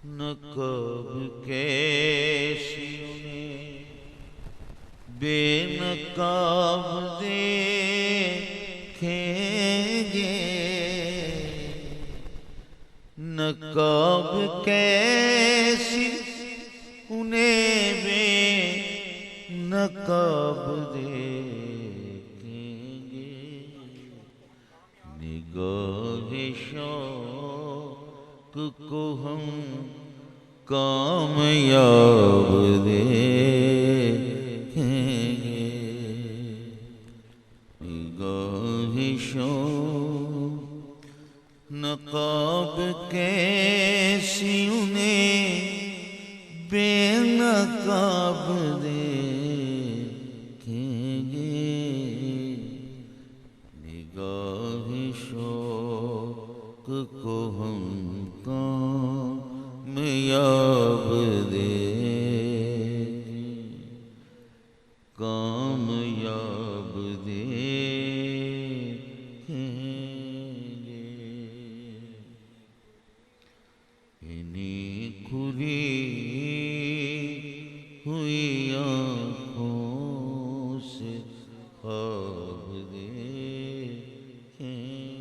نقاب کیسی انہیں بے نقاب دیکھیں گے، نقاب کیسی انہیں بے نقاب دیکھیں گے، نگاہ شوق کو ہم کامیاب دیکھیں گے، نگاہ شوق نقاب کیسی انہیں بے نقاب دیکھیں گے، نگاہ شوق کو ہم کامیاب دیکھیں، کامیاب دیکھیں گے، انہیں کھلی ہوئی آنکھوں سے خواب دیکھیں